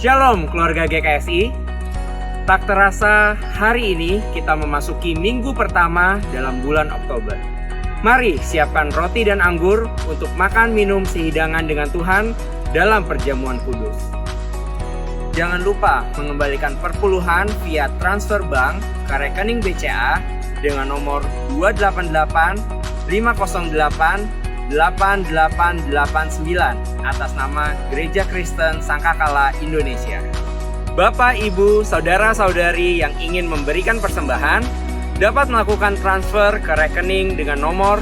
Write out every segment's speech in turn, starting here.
Shalom keluarga GKSI. Tak terasa hari ini kita memasuki minggu pertama dalam bulan Oktober. Mari siapkan roti dan anggur untuk makan minum sehidangan dengan Tuhan dalam perjamuan kudus. Jangan lupa mengembalikan perpuluhan via transfer bank ke rekening BCA dengan nomor 288 508 8889 atas nama Gereja Kristen Sangkakala Indonesia. Bapak, Ibu, Saudara-saudari yang ingin memberikan persembahan dapat melakukan transfer ke rekening dengan nomor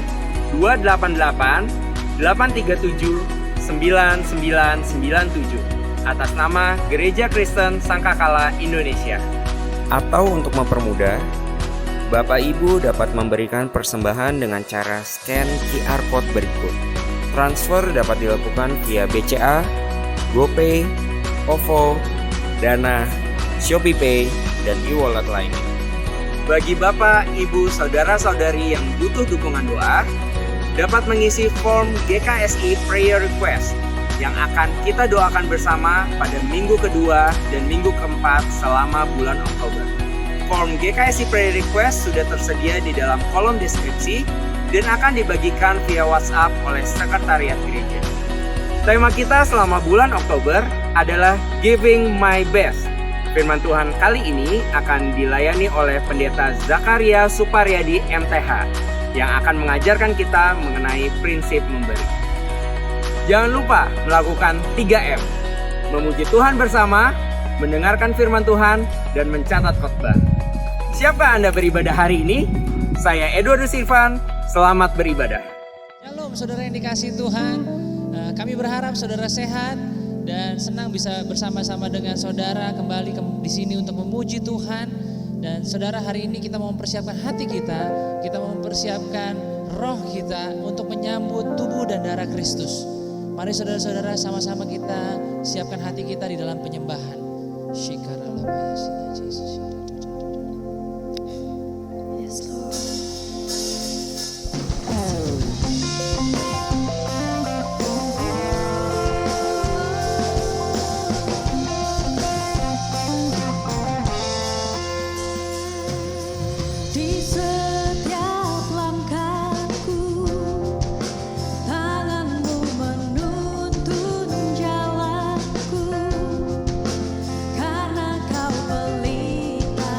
288 837 9997 atas nama Gereja Kristen Sangkakala Indonesia. Atau untuk mempermudah, Bapak Ibu dapat memberikan persembahan dengan cara scan QR Code berikut. Transfer dapat dilakukan via BCA, GoPay, OVO, Dana, ShopeePay, dan e-wallet lainnya. Bagi Bapak, Ibu, Saudara-saudari yang butuh dukungan doa, dapat mengisi form GKSI Prayer Request yang akan kita doakan bersama pada minggu kedua dan minggu keempat selama bulan Oktober. Form GKSI Prayer Request sudah tersedia di dalam kolom deskripsi dan akan dibagikan via WhatsApp oleh Sekretariat Gereja. Tema kita selama bulan Oktober adalah Giving My Best. Firman Tuhan kali ini akan dilayani oleh Pendeta Zakaria Suparyadi MTH yang akan mengajarkan kita mengenai prinsip memberi. Jangan lupa melakukan 3M. Memuji Tuhan bersama, mendengarkan firman Tuhan, dan mencatat khotbah. Siapa Anda beribadah hari ini? Saya Edwardus Irfan, selamat beribadah. Shalom saudara yang dikasihi Tuhan, kami berharap saudara sehat dan senang bisa bersama-sama dengan saudara kembali di sini untuk memuji Tuhan. Dan saudara, hari ini kita mau mempersiapkan hati kita mau mempersiapkan roh kita untuk menyambut tubuh dan darah Kristus. Mari saudara-saudara sama-sama kita siapkan hati kita di dalam penyembahan. Karena kau pelita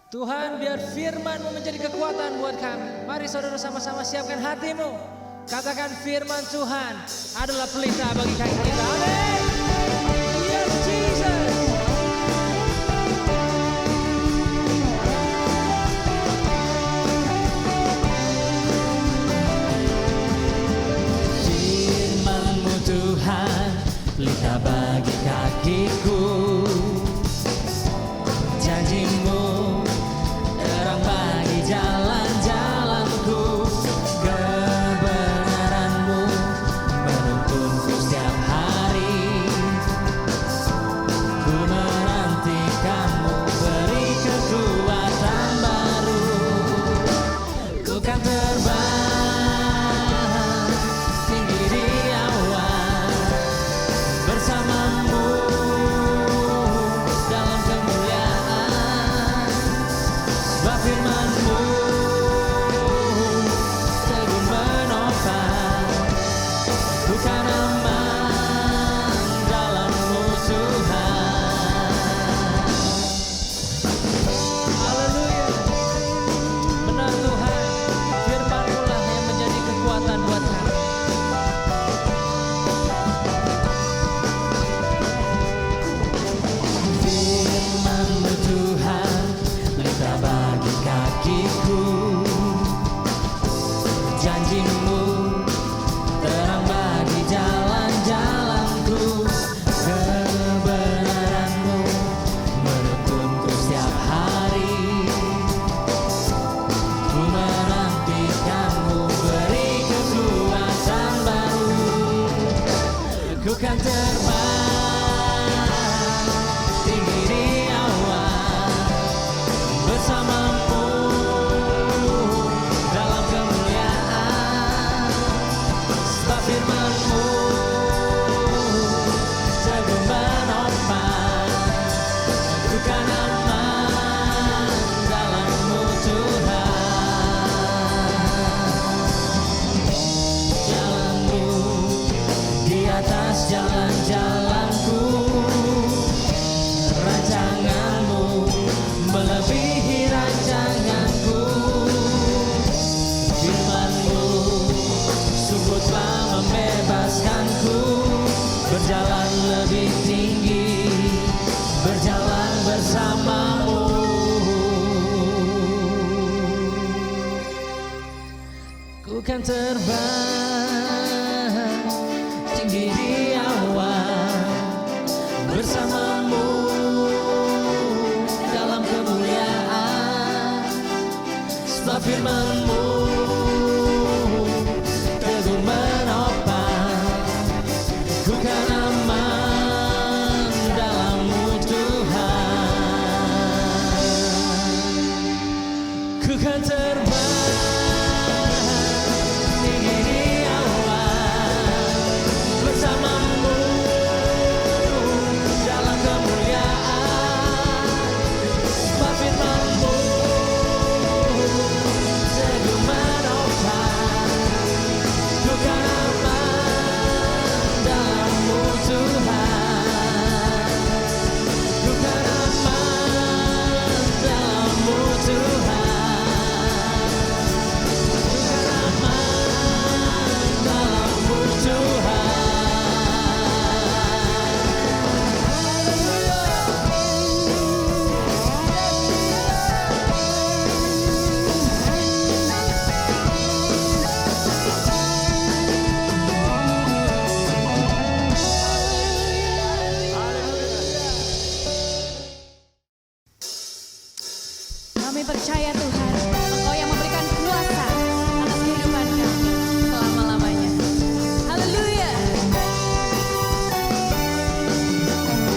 Tuhan, biar firman-Mu menjadi kekuatan buat kami. Mari saudara sama-sama siapkan hatimu. Katakan firman Tuhan adalah pelita bagi kaki kita. Amin. Yes, Jesus. Firman-Mu Tuhan, pelita bagi kakiku. Janji-Mu terang bagi jalan-jalanku. Kebenaran-Mu menuntunku setiap hari. Ku menantikan-Mu, beri kekuatan baru. Ku kan terbang tinggi di awan bersama-Mu dalam kemuliaan. Sebab firman-Mu teguh menopang, ku kan aman dalam-Mu Tuhan. Haleluya. Benar Tuhan, firman-Mu lah yang menjadi kekuatan buat kami. Firman-Mu Tuhan, pelita bagi kakiku. Janji-Mu terang bagi jalan-jalanku. Kebenaran-Mu menuntunku setiap hari. Ku menantikan-Mu, beri kekuatan baru. Ku kan terbang tinggi di awan bersama-Mu dalam kemuliaan. Sebab firman-Mu teguh menopang, ku kan aman dalam-Mu Tuhan. Jalan-Mu di atas jalan-jalanku. Rancangan-Mu melebihi rancanganku. Firman-Mu sungguh telah membebaskanku. Berjalan lebih tinggi, berjalan bersama-Mu. Ku kan terbang tinggi di awan bersama-Mu dalam kemuliaan. Sebab firman-Mu teguh menopang, ku kan aman dalam-Mu Tuhan. Ku kan terbang tinggi di awan bersama-Mu dalam kemuliaan. Sebab firman-Mu teguh menopang, ku kan aman dalam-Mu Tuhan. Ku kan aman dalam-Mu Tuhan. Kami percaya Tuhan, Engkau yang memberikan kuasa atas kehidupan kami selama-lamanya. Haleluya.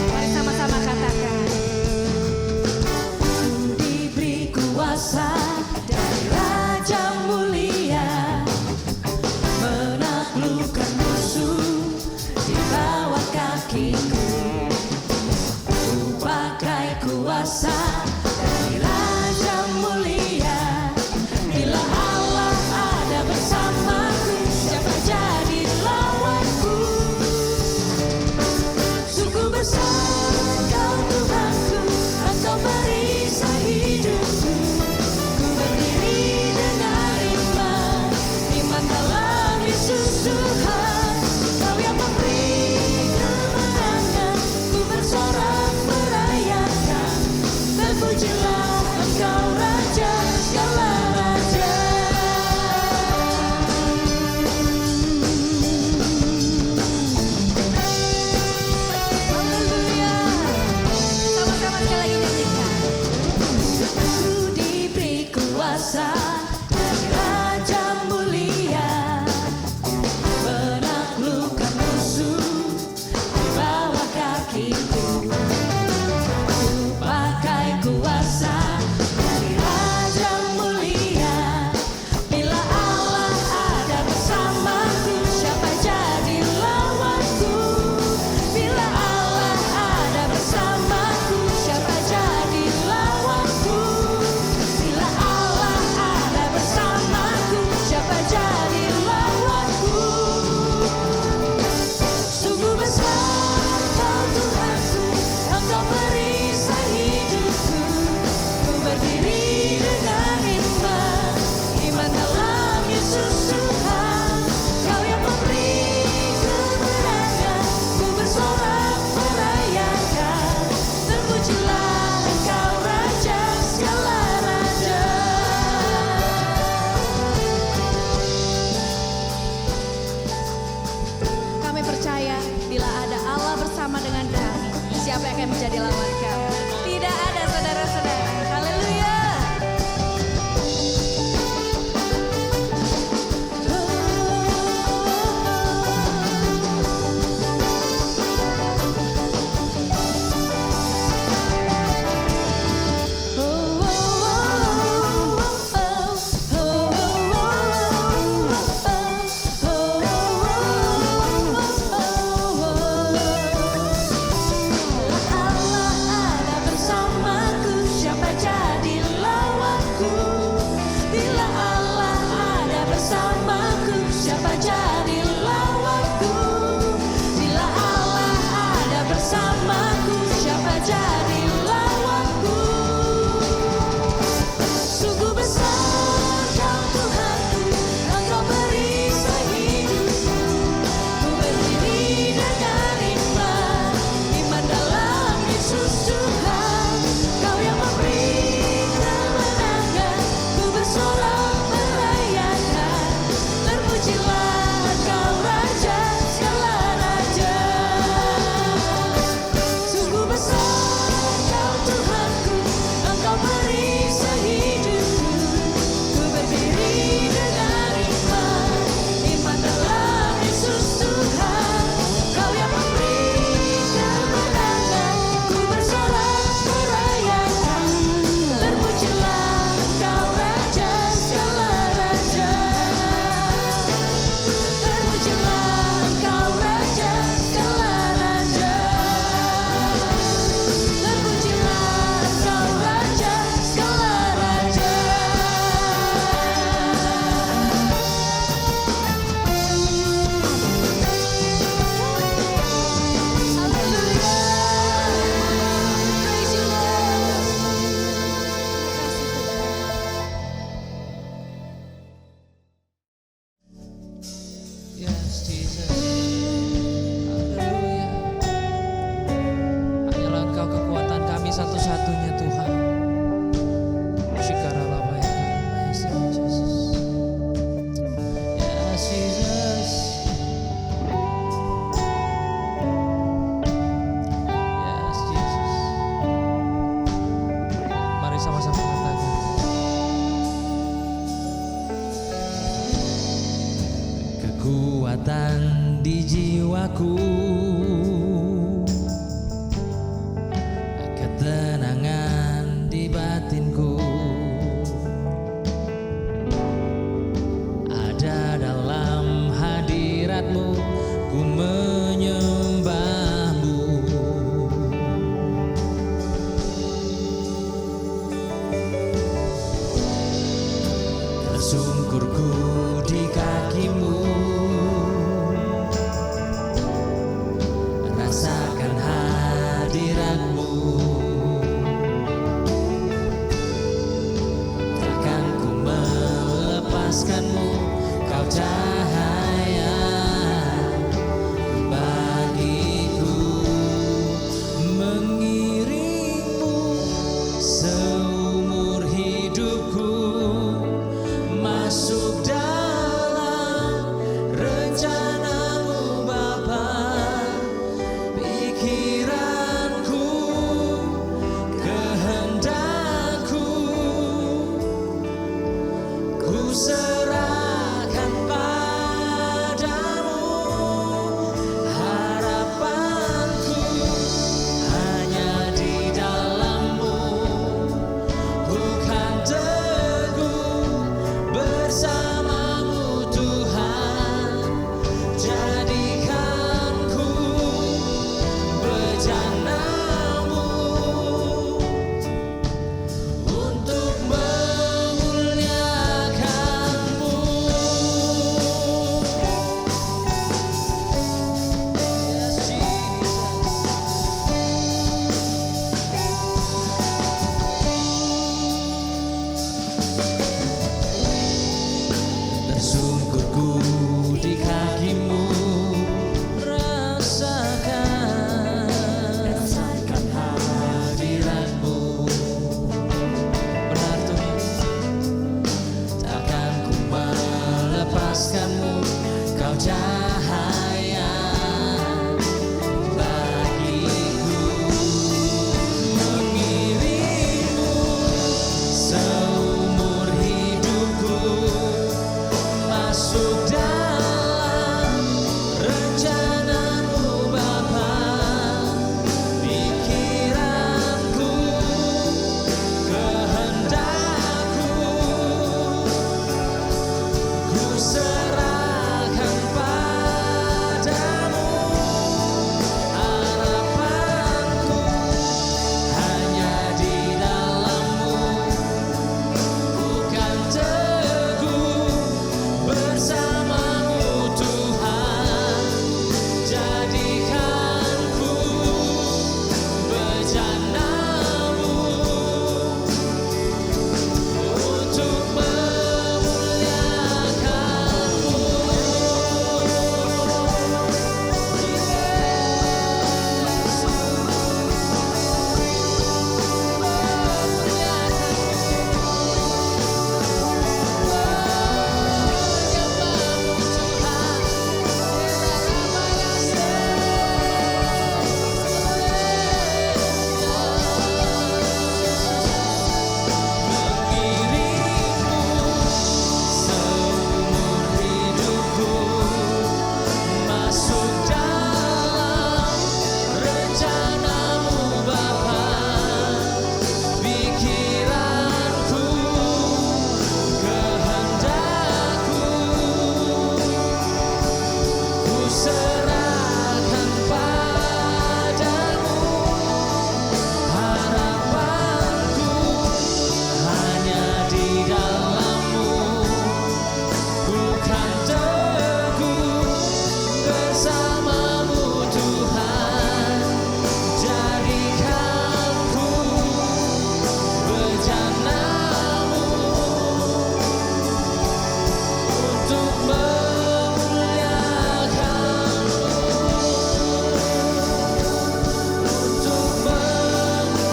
Mari sama-sama katakan. Diberi kuasa dari Raja Mulia, menaklukkan musuh di bawah kakiku. Ku pakai kuasa dari Raja Mulia. Bila Allah ada bersamaku, siapa jadi lawanku? Sungguh besar Engkau Tuhanku, Engkau beri saya kekuatan di jiwaku, ketenangan di batinku, ada dalam hadiratmu, ku menyembahmu. Tersungkurku di kakimu, rasakan hadiratmu. Takkan ku melepaskanmu, kau cahaya bagiku, mengiringmu seumur hidupku, masuk dalam rencanamu Bapa. Pikiranku, kehendakku, ku serahkan padamu. Harapanku hanya di dalam-Mu, bukan teguh bersamamu Tuhan. Jadikanku bejanamu untuk memuliakanmu. Yes, Jesus. Tersungkurku di kakimu, rasakan hadiratmu. Benar Tuhan, takkan ku melepaskanmu, kau cahaya bagiku, mengiringmu seumur hidupku, masuk dalam rencanamu Bapa. Pikiranku, kehendakku, ku serahkan padamu. Harapanku hanya di dalam-Mu, bukan teguh bersamamu Tuhan. Jadikanku bejanamu untuk memuliakanmu. Seumur hidupku, masuk dalam rencanamu Bapa. Pikiranku, kehendakku, ku serahkan padamu. Harapanku hanya di dalam-Mu, bukan teguh bersamamu Tuhan. Jadikanku bejanamu untuk memuliakanmu, untuk memuliakanmu.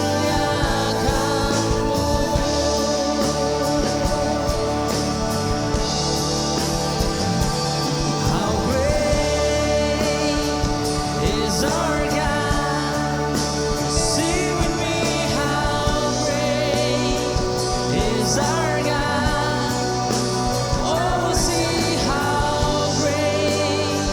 How great is our God? Sing with me, how great is our God? Oh, see how great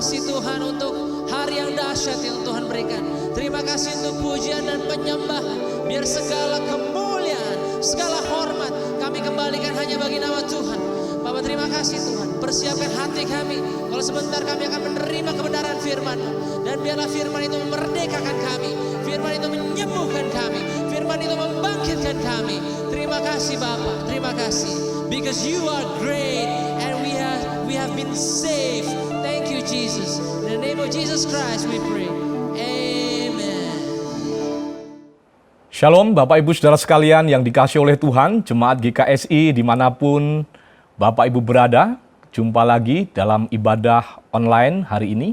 kasih Tuhan untuk hari yang dahsyat yang Tuhan berikan. Terima kasih untuk pujian dan penyembahan. Biar segala kemuliaan, segala hormat kami kembalikan hanya bagi nama Tuhan. Bapak terima kasih Tuhan. Persiapkan hati kami. Kalau sebentar kami akan menerima kebenaran firman-Mu. Dan biarlah firman itu memerdekakan kami. Firman itu menyembuhkan kami. Firman itu membangkitkan kami. Terima kasih Bapak. Terima kasih. Because you are great and we have been saved. Thank you Jesus. In the name of Jesus Christ we pray. Amen. Shalom Bapak Ibu Saudara sekalian yang dikasihi oleh Tuhan, Jemaat GKSI dimanapun Bapak Ibu berada, jumpa lagi dalam ibadah online hari ini.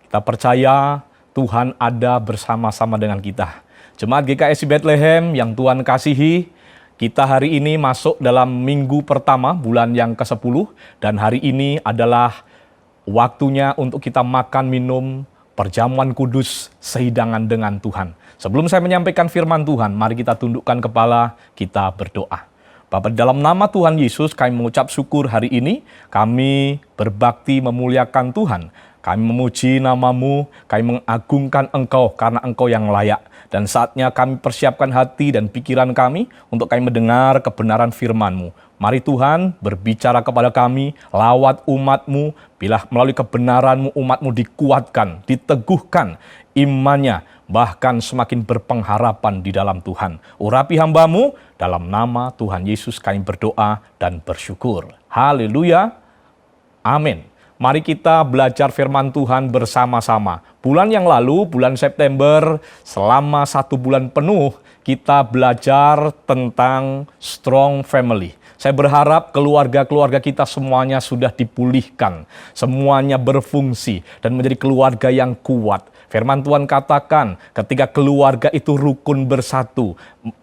Kita percaya Tuhan ada bersama-sama dengan kita. Jemaat GKSI Bethlehem yang Tuhan kasihi, kita hari ini masuk dalam minggu pertama bulan yang ke-10 dan hari ini adalah waktunya untuk kita makan minum perjamuan kudus sehidangan dengan Tuhan. Sebelum saya menyampaikan firman Tuhan, mari kita tundukkan kepala, kita berdoa. Bapa, dalam nama Tuhan Yesus kami mengucap syukur hari ini, kami berbakti memuliakan Tuhan. Kami memuji nama-Mu, kami mengagungkan Engkau karena Engkau yang layak. Dan saatnya kami persiapkan hati dan pikiran kami untuk kami mendengar kebenaran firman-Mu. Mari Tuhan berbicara kepada kami, lawat umat-Mu, bila melalui kebenaran-Mu umat-Mu dikuatkan, diteguhkan imannya, bahkan semakin berpengharapan di dalam Tuhan. Urapi hamba-Mu, dalam nama Tuhan Yesus kami berdoa dan bersyukur. Haleluya, amin. Mari kita belajar firman Tuhan bersama-sama. Bulan yang lalu, bulan September, selama 1 bulan penuh, kita belajar tentang strong family. Saya berharap keluarga-keluarga kita semuanya sudah dipulihkan, semuanya berfungsi dan menjadi keluarga yang kuat. Firman Tuhan katakan, ketika keluarga itu rukun bersatu,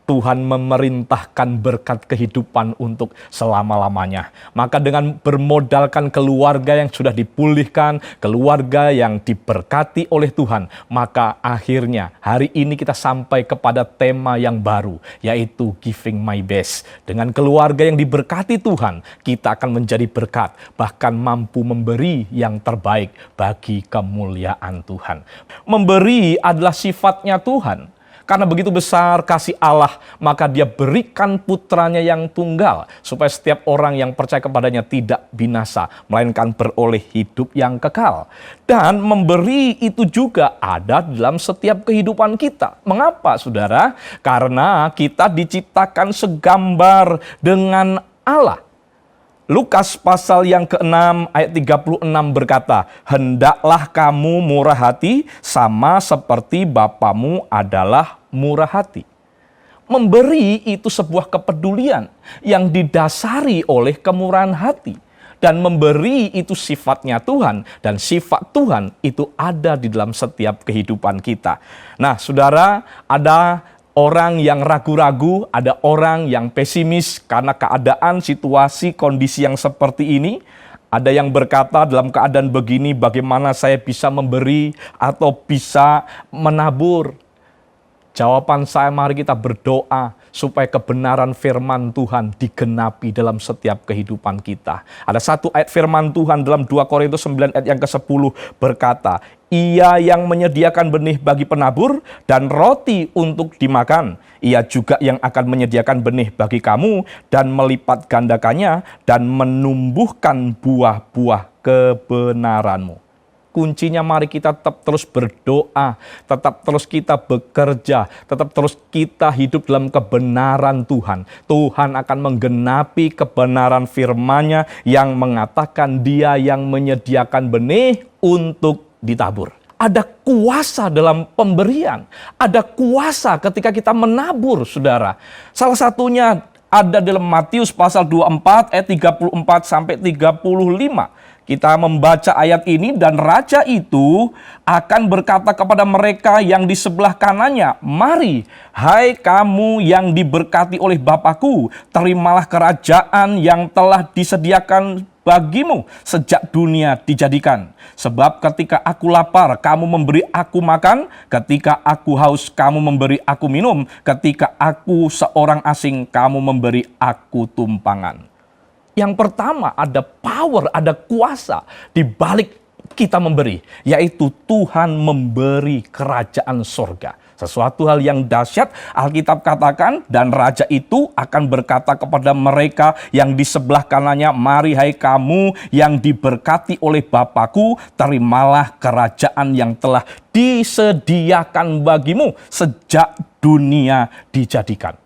Tuhan memerintahkan berkat kehidupan untuk selama-lamanya. Maka dengan bermodalkan keluarga yang sudah dipulihkan, keluarga yang diberkati oleh Tuhan, maka akhirnya hari ini kita sampai kepada tema yang baru, yaitu giving my best. Dengan keluarga yang diberkati Tuhan, kita akan menjadi berkat, bahkan mampu memberi yang terbaik bagi kemuliaan Tuhan. Memberi adalah sifatnya Tuhan. Karena begitu besar kasih Allah, maka Dia berikan putranya yang tunggal, supaya setiap orang yang percaya kepadanya tidak binasa, melainkan beroleh hidup yang kekal. Dan memberi itu juga ada dalam setiap kehidupan kita. Mengapa, saudara? Karena kita diciptakan segambar dengan Allah. Lukas pasal yang ke-6 ayat 36 berkata, "Hendaklah kamu murah hati sama seperti Bapamu adalah murah hati." Memberi itu sebuah kepedulian yang didasari oleh kemurahan hati. Dan memberi itu sifatnya Tuhan, dan sifat Tuhan itu ada di dalam setiap kehidupan kita. Nah, saudara, ada orang yang ragu-ragu, ada orang yang pesimis karena keadaan, situasi, kondisi yang seperti ini. Ada yang berkata dalam keadaan begini, bagaimana saya bisa memberi atau bisa menabur? Jawaban saya, mari kita berdoa supaya kebenaran firman Tuhan digenapi dalam setiap kehidupan kita. Ada satu ayat firman Tuhan dalam 2 Korintus 9 ayat yang ke-10 berkata, "Ia yang menyediakan benih bagi penabur dan roti untuk dimakan, Ia juga yang akan menyediakan benih bagi kamu dan melipat gandakannya dan menumbuhkan buah-buah kebenaranmu." Kuncinya mari kita tetap terus berdoa, tetap terus kita bekerja, tetap terus kita hidup dalam kebenaran Tuhan. Tuhan akan menggenapi kebenaran firman-Nya yang mengatakan Dia yang menyediakan benih untuk ditabur. Ada kuasa dalam pemberian, ada kuasa ketika kita menabur, saudara. Salah satunya ada dalam Matius pasal 24 ayat 34 sampai 35. Kita membaca ayat ini, dan raja itu akan berkata kepada mereka yang di sebelah kanannya, "Mari, hai kamu yang diberkati oleh Bapakku, terimalah kerajaan yang telah disediakan bagimu sejak dunia dijadikan. Sebab ketika aku lapar, kamu memberi aku makan, ketika aku haus, kamu memberi aku minum, ketika aku seorang asing, kamu memberi aku tumpangan." Yang pertama, ada power, ada kuasa di balik kita memberi, yaitu Tuhan memberi kerajaan sorga. Sesuatu hal yang dahsyat, Alkitab katakan, dan raja itu akan berkata kepada mereka yang di sebelah kanannya, mari hai kamu yang diberkati oleh Bapakku, terimalah kerajaan yang telah disediakan bagimu sejak dunia dijadikan.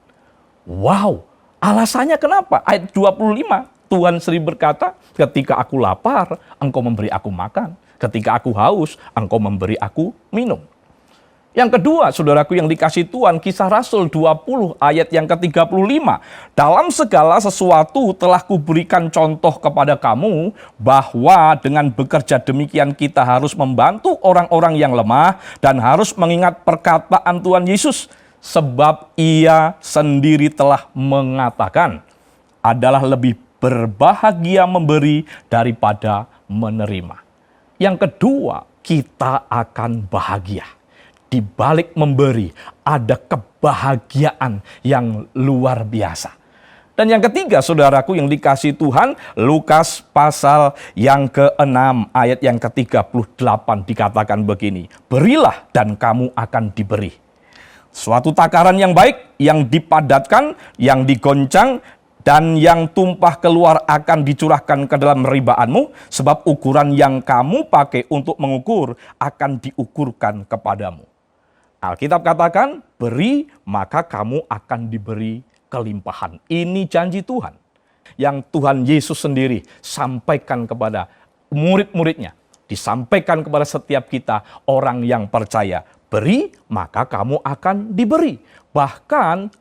Wow, alasannya kenapa? Ayat 25, Tuhan sendiri berkata, ketika aku lapar, engkau memberi aku makan. Ketika aku haus, engkau memberi aku minum. Yang kedua, saudaraku yang dikasih Tuhan, Kisah Rasul 20 ayat yang ke-35. Dalam segala sesuatu telah kuberikan contoh kepada kamu, bahwa dengan bekerja demikian kita harus membantu orang-orang yang lemah dan harus mengingat perkataan Tuhan Yesus. Sebab ia sendiri telah mengatakan, adalah lebih berbahagia memberi daripada menerima. Yang kedua, kita akan bahagia. Di balik memberi, ada kebahagiaan yang luar biasa. Dan yang ketiga, saudaraku yang dikasihi Tuhan, Lukas pasal yang ke-6 ayat yang ke-38 dikatakan begini, berilah dan kamu akan diberi. Suatu takaran yang baik, yang dipadatkan, yang digoncang, dan yang tumpah keluar akan dicurahkan ke dalam ribaanmu, sebab ukuran yang kamu pakai untuk mengukur akan diukurkan kepadamu. Alkitab katakan, beri maka kamu akan diberi kelimpahan. Ini janji Tuhan yang Tuhan Yesus sendiri sampaikan kepada murid-muridnya. Disampaikan kepada setiap kita orang yang percaya. Beri maka kamu akan diberi. Bahkan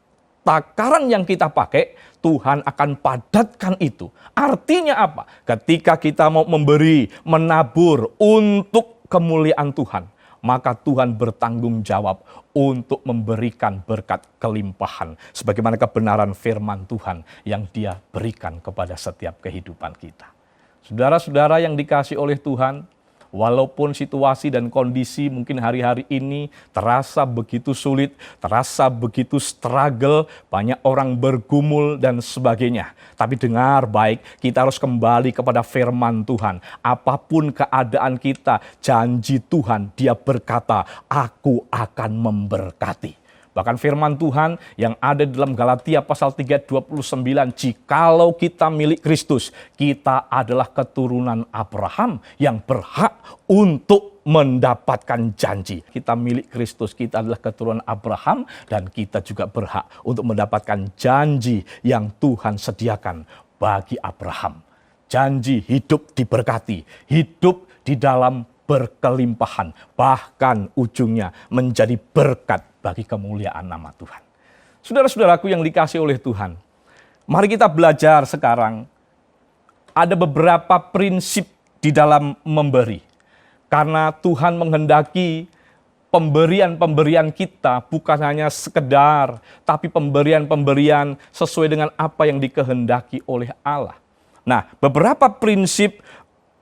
takaran yang kita pakai, Tuhan akan padatkan itu. Artinya apa? Ketika kita mau memberi, menabur untuk kemuliaan Tuhan, maka Tuhan bertanggung jawab untuk memberikan berkat kelimpahan. Sebagaimana kebenaran firman Tuhan yang Dia berikan kepada setiap kehidupan kita. Saudara-saudara yang dikasihi oleh Tuhan, walaupun situasi dan kondisi mungkin hari-hari ini terasa begitu sulit, terasa begitu struggle, banyak orang bergumul dan sebagainya. Tapi dengar baik, kita harus kembali kepada firman Tuhan. Apapun keadaan kita, janji Tuhan, Dia berkata, aku akan memberkati. Bahkan firman Tuhan yang ada dalam Galatia pasal 3:29, jikalau kita milik Kristus, kita adalah keturunan Abraham yang berhak untuk mendapatkan janji. Kita milik Kristus, kita adalah keturunan Abraham, dan kita juga berhak untuk mendapatkan janji yang Tuhan sediakan bagi Abraham. Janji hidup diberkati, hidup di dalam berkelimpahan, bahkan ujungnya menjadi berkat bagi kemuliaan nama Tuhan. Saudara-saudaraku yang dikasihi oleh Tuhan, mari kita belajar sekarang. Ada beberapa prinsip di dalam memberi. Karena Tuhan menghendaki pemberian-pemberian kita bukan hanya sekedar, tapi pemberian-pemberian sesuai dengan apa yang dikehendaki oleh Allah. Nah, beberapa prinsip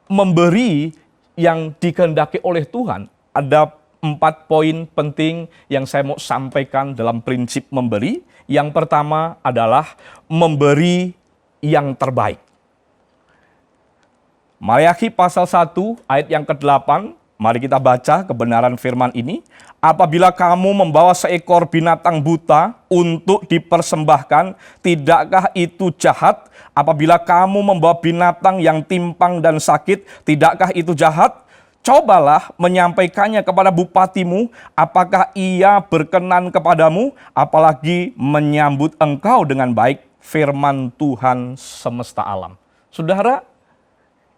memberi yang dikehendaki oleh Tuhan, ada 4 poin penting yang saya mau sampaikan dalam prinsip memberi. Yang pertama adalah memberi yang terbaik. Maleakhi pasal 1 ayat yang ke-8, mari kita baca kebenaran firman ini. Apabila kamu membawa seekor binatang buta untuk dipersembahkan, tidakkah itu jahat? Apabila kamu membawa binatang yang timpang dan sakit, tidakkah itu jahat? Cobalah menyampaikannya kepada bupatimu, apakah ia berkenan kepadamu, apalagi menyambut engkau dengan baik, firman Tuhan semesta alam. Saudara,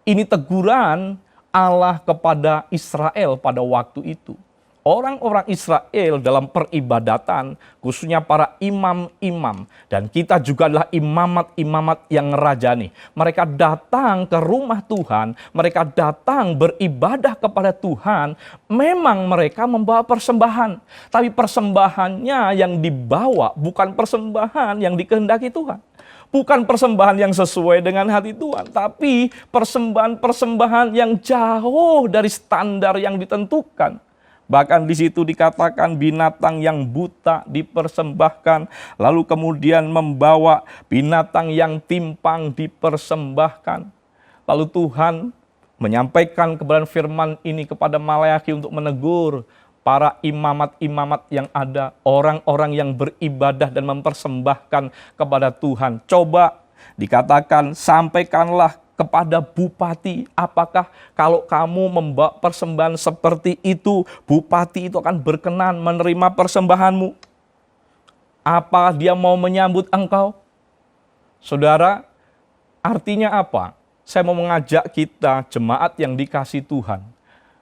ini teguran Allah kepada Israel pada waktu itu. Orang-orang Israel dalam peribadatan, khususnya para imam-imam, dan kita juga adalah imamat-imamat yang ngerajani. Mereka datang ke rumah Tuhan, mereka datang beribadah kepada Tuhan, memang mereka membawa persembahan. Tapi persembahannya yang dibawa bukan persembahan yang dikehendaki Tuhan. Bukan persembahan yang sesuai dengan hati Tuhan, tapi persembahan-persembahan yang jauh dari standar yang ditentukan. Bahkan di situ dikatakan binatang yang buta dipersembahkan, lalu kemudian membawa binatang yang timpang dipersembahkan. Lalu Tuhan menyampaikan kebenaran firman ini kepada Maleakhi untuk menegur para imamat-imamat yang ada, orang-orang yang beribadah dan mempersembahkan kepada Tuhan. Coba dikatakan, sampaikanlah kepada bupati, apakah kalau kamu membawa persembahan seperti itu, bupati itu akan berkenan menerima persembahanmu? Apa dia mau menyambut engkau? Saudara, artinya apa? Saya mau mengajak kita, jemaat yang dikasihi Tuhan,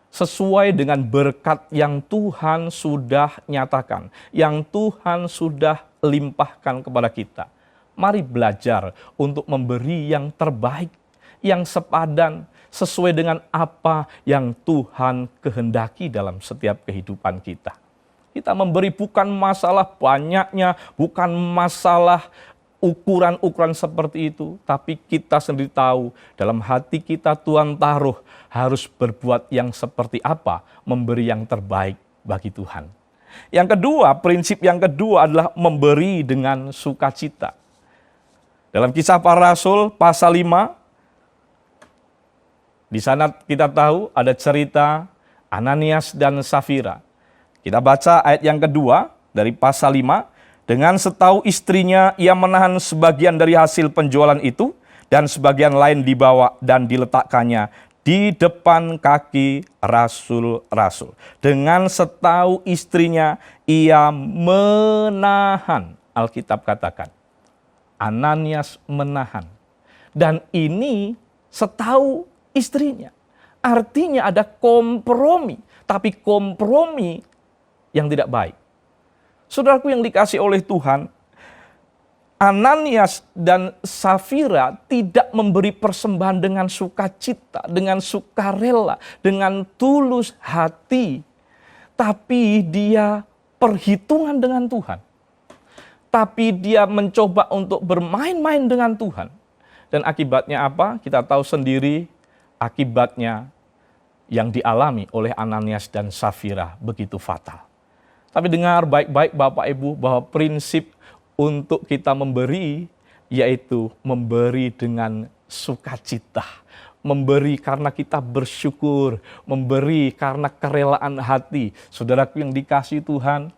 sesuai dengan berkat yang Tuhan sudah nyatakan, yang Tuhan sudah limpahkan kepada kita. Mari belajar untuk memberi yang terbaik, yang sepadan, sesuai dengan apa yang Tuhan kehendaki dalam setiap kehidupan kita. Kita memberi bukan masalah banyaknya, bukan masalah ukuran-ukuran seperti itu, tapi kita sendiri tahu dalam hati kita Tuhan taruh harus berbuat yang seperti apa, memberi yang terbaik bagi Tuhan. Yang kedua, prinsip yang kedua adalah memberi dengan sukacita. Dalam Kisah Para Rasul pasal 5, di sana kita tahu ada cerita Ananias dan Safira. Kita baca ayat yang kedua dari pasal 5. Dengan setahu istrinya, ia menahan sebagian dari hasil penjualan itu dan sebagian lain dibawa dan diletakkannya di depan kaki rasul-rasul. Dengan setahu istrinya, ia menahan. Alkitab katakan, Ananias menahan. Dan ini setahu istrinya. Artinya ada kompromi, tapi kompromi yang tidak baik. Saudaraku yang dikasihi oleh Tuhan, Ananias dan Safira tidak memberi persembahan dengan sukacita, dengan sukarela, dengan tulus hati. Tapi dia perhitungan dengan Tuhan. Tapi dia mencoba untuk bermain-main dengan Tuhan. Dan akibatnya apa? Kita tahu sendiri akibatnya yang dialami oleh Ananias dan Safira begitu fatal. Tapi dengar baik-baik Bapak Ibu bahwa prinsip untuk kita memberi yaitu memberi dengan sukacita. Memberi karena kita bersyukur, memberi karena kerelaan hati. Saudaraku yang dikasihi Tuhan,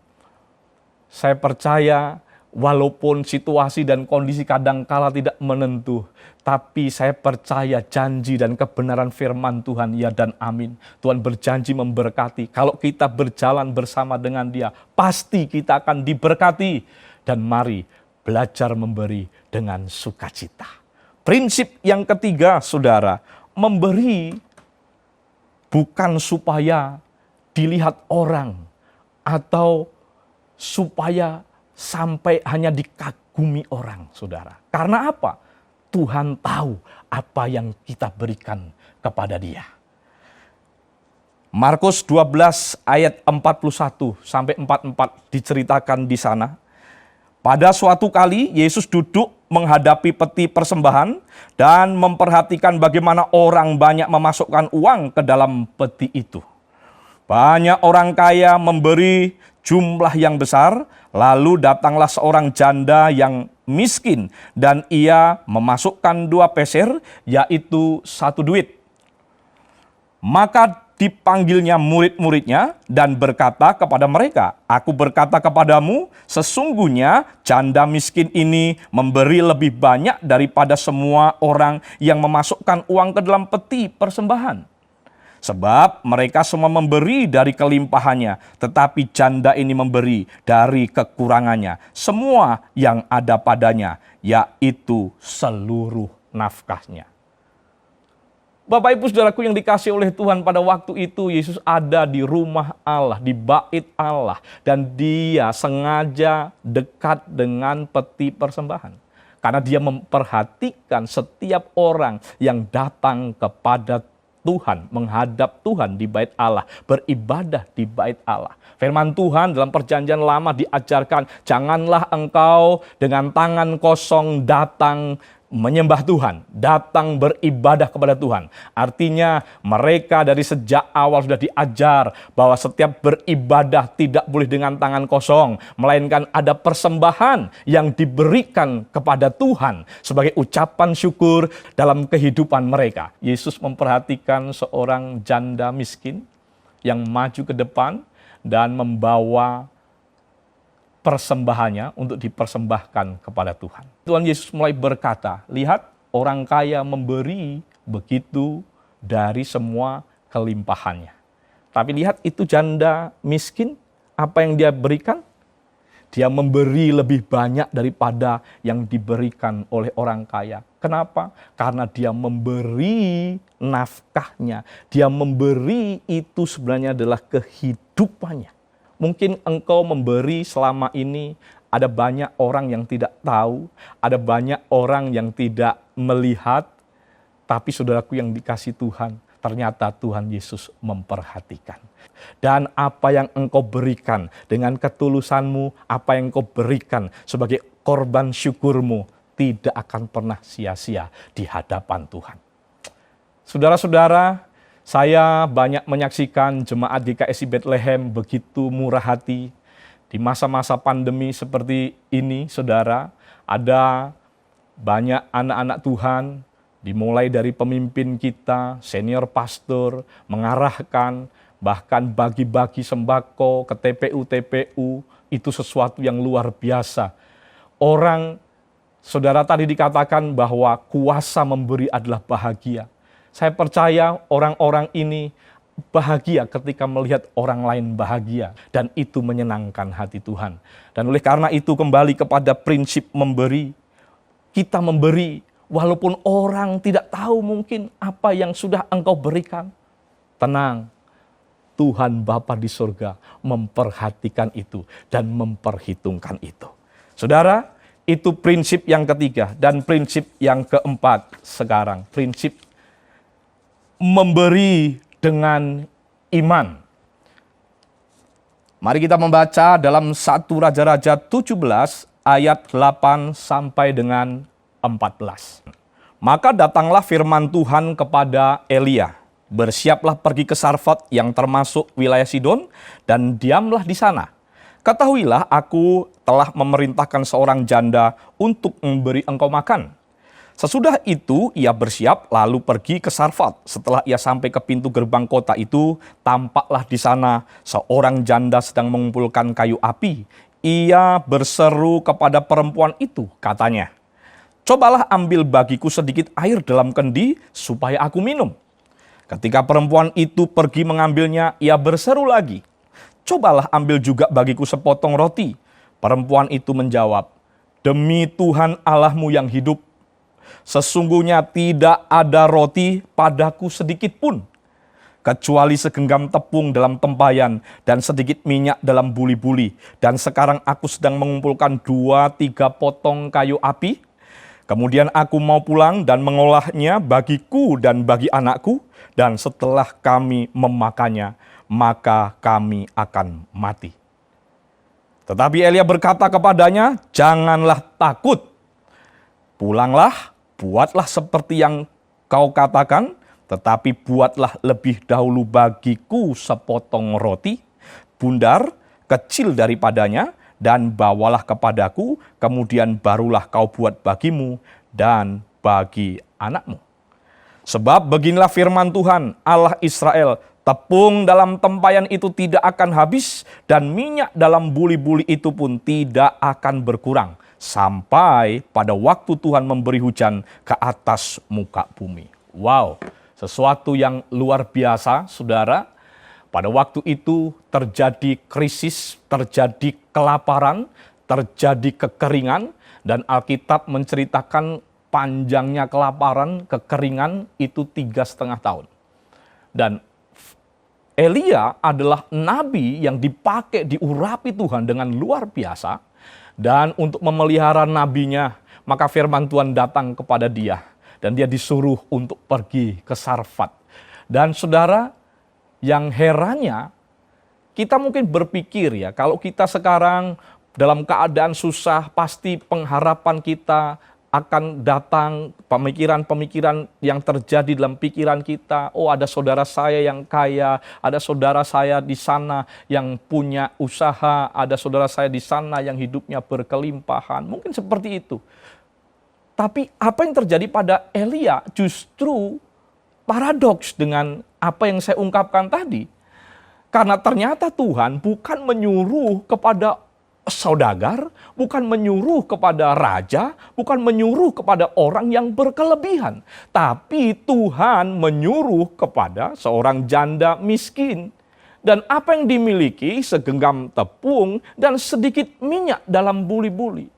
saya percaya walaupun situasi dan kondisi kadangkala tidak menentu, tapi saya percaya janji dan kebenaran firman Tuhan, ya dan amin. Tuhan berjanji memberkati. Kalau kita berjalan bersama dengan Dia, pasti kita akan diberkati. Dan mari belajar memberi dengan sukacita. Prinsip yang ketiga, saudara, memberi bukan supaya dilihat orang atau supaya sampai hanya dikagumi orang, saudara. Karena apa? Tuhan tahu apa yang kita berikan kepada Dia. Markus 12 ayat 41 sampai 44 diceritakan di sana. Pada suatu kali Yesus duduk menghadapi peti persembahan dan memperhatikan bagaimana orang banyak memasukkan uang ke dalam peti itu. Banyak orang kaya memberi jumlah yang besar, lalu datanglah seorang janda yang miskin dan ia memasukkan 2 peser, yaitu 1 duit. Maka dipanggilnya murid-muridnya dan berkata kepada mereka, "Aku berkata kepadamu, sesungguhnya janda miskin ini memberi lebih banyak daripada semua orang yang memasukkan uang ke dalam peti persembahan. Sebab mereka semua memberi dari kelimpahannya, tetapi janda ini memberi dari kekurangannya, semua yang ada padanya, yaitu seluruh nafkahnya." Bapak Ibu Saudaraku yang dikasihi oleh Tuhan, pada waktu itu Yesus ada di rumah Allah, di bait Allah, dan Dia sengaja dekat dengan peti persembahan. Karena Dia memperhatikan setiap orang yang datang kepada Tuhan, menghadap Tuhan di bait Allah, beribadah di bait Allah. Firman Tuhan dalam Perjanjian Lama diajarkan, janganlah engkau dengan tangan kosong datang menyembah Tuhan, datang beribadah kepada Tuhan. Artinya mereka dari sejak awal sudah diajar bahwa setiap beribadah tidak boleh dengan tangan kosong, melainkan ada persembahan yang diberikan kepada Tuhan sebagai ucapan syukur dalam kehidupan mereka. Yesus memperhatikan seorang janda miskin yang maju ke depan dan membawa persembahannya untuk dipersembahkan kepada Tuhan. Tuhan Yesus mulai berkata, lihat orang kaya memberi begitu dari semua kelimpahannya. Tapi lihat itu janda miskin, apa yang dia berikan? Dia memberi lebih banyak daripada yang diberikan oleh orang kaya. Kenapa? Karena dia memberi nafkahnya. Dia memberi itu sebenarnya adalah kehidupannya. Mungkin engkau memberi selama ini, ada banyak orang yang tidak tahu, ada banyak orang yang tidak melihat, tapi saudaraku yang dikasih Tuhan, ternyata Tuhan Yesus memperhatikan. Dan apa yang engkau berikan dengan ketulusanmu, apa yang engkau berikan sebagai korban syukurmu, tidak akan pernah sia-sia di hadapan Tuhan. Saudara-saudara, saya banyak menyaksikan jemaat GKSI Bethlehem begitu murah hati. Di masa-masa pandemi seperti ini, saudara, ada banyak anak-anak Tuhan, dimulai dari pemimpin kita, senior pastor, mengarahkan, bahkan bagi-bagi sembako ke TPU-TPU, itu sesuatu yang luar biasa. Saudara tadi dikatakan bahwa kuasa memberi adalah bahagia. Saya percaya orang-orang ini bahagia ketika melihat orang lain bahagia. Dan itu menyenangkan hati Tuhan. Dan oleh karena itu kembali kepada prinsip memberi. Kita memberi walaupun orang tidak tahu mungkin apa yang sudah engkau berikan. Tenang, Tuhan Bapa di surga memperhatikan itu dan memperhitungkan itu. Saudara, itu prinsip yang ketiga. Dan prinsip yang keempat sekarang. Prinsip memberi dengan iman. Mari kita membaca dalam 1 Raja-Raja 17 ayat 8 sampai dengan 14. Maka datanglah firman Tuhan kepada Elia, bersiaplah pergi ke Sarfat yang termasuk wilayah Sidon dan diamlah di sana. Ketahuilah aku telah memerintahkan seorang janda untuk memberi engkau makan. Sesudah itu ia bersiap lalu pergi ke Sarfat. Setelah ia sampai ke pintu gerbang kota itu, tampaklah di sana seorang janda sedang mengumpulkan kayu api. Ia berseru kepada perempuan itu, katanya, cobalah ambil bagiku sedikit air dalam kendi supaya aku minum. Ketika perempuan itu pergi mengambilnya, ia berseru lagi, cobalah ambil juga bagiku sepotong roti. Perempuan itu menjawab, demi Tuhan Allahmu yang hidup, sesungguhnya tidak ada roti padaku sedikit pun, kecuali segenggam tepung dalam tempayan dan sedikit minyak dalam buli-buli. Dan sekarang aku sedang mengumpulkan 2-3 potong kayu api. Kemudian aku mau pulang dan mengolahnya bagiku dan bagi anakku. Dan setelah kami memakannya, maka kami akan mati. Tetapi Elia berkata kepadanya, janganlah takut. Pulanglah, buatlah seperti yang kau katakan, tetapi buatlah lebih dahulu bagiku sepotong roti, bundar, kecil daripadanya, dan bawalah kepadaku, kemudian barulah kau buat bagimu dan bagi anakmu. Sebab beginilah firman Tuhan, Allah Israel, tepung dalam tempayan itu tidak akan habis, dan minyak dalam buli-buli itu pun tidak akan berkurang, sampai pada waktu Tuhan memberi hujan ke atas muka bumi. Wow, sesuatu yang luar biasa, saudara. Pada waktu itu terjadi krisis, terjadi kelaparan, terjadi kekeringan, dan Alkitab menceritakan panjangnya kelaparan, kekeringan itu 3,5 tahun. Dan Elia adalah nabi yang dipakai, diurapi Tuhan dengan luar biasa. Dan untuk memelihara nabinya, maka firman Tuhan datang kepada dia. Dan dia disuruh untuk pergi ke Sarfat. Dan saudara, yang herannya, kita mungkin berpikir ya, kalau kita sekarang dalam keadaan susah, pasti pengharapan kita akan datang pemikiran-pemikiran yang terjadi dalam pikiran kita. Oh, ada saudara saya yang kaya, ada saudara saya di sana yang punya usaha, ada saudara saya di sana yang hidupnya berkelimpahan. Mungkin seperti itu. Tapi apa yang terjadi pada Elia justru paradoks dengan apa yang saya ungkapkan tadi. Karena ternyata Tuhan bukan menyuruh kepada saudagar, bukan menyuruh kepada raja, bukan menyuruh kepada orang yang berkelebihan. Tapi Tuhan menyuruh kepada seorang janda miskin. Dan apa yang dimiliki segenggam tepung dan sedikit minyak dalam buli-buli.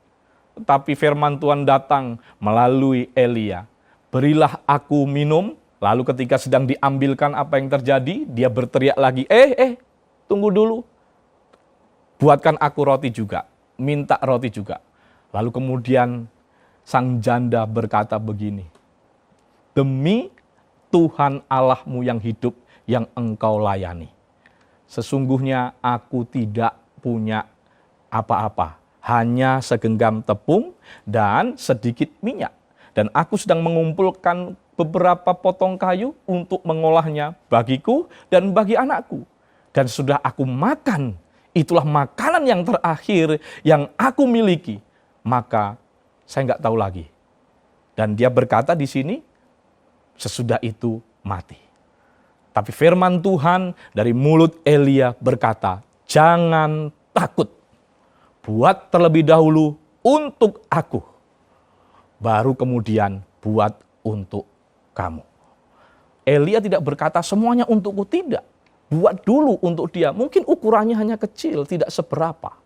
Tapi firman Tuhan datang melalui Elia. Berilah aku minum. Lalu ketika sedang diambilkan apa yang terjadi, dia berteriak lagi, tunggu dulu. Buatkan aku roti juga, minta roti juga. Lalu kemudian sang janda berkata begini, demi Tuhan Allahmu yang hidup yang engkau layani. Sesungguhnya aku tidak punya apa-apa, hanya segenggam tepung dan sedikit minyak. Dan aku sedang mengumpulkan beberapa potong kayu untuk mengolahnya bagiku dan bagi anakku. Dan sudah aku makan, itulah makanan yang terakhir yang aku miliki. Maka saya nggak tahu lagi. Dan dia berkata di sini, sesudah itu mati. Tapi firman Tuhan dari mulut Elia berkata, jangan takut. Buat terlebih dahulu untuk aku. Baru kemudian buat untuk kamu. Elia tidak berkata semuanya untukku, tidak. Buat dulu untuk dia. Mungkin ukurannya hanya kecil, tidak seberapa.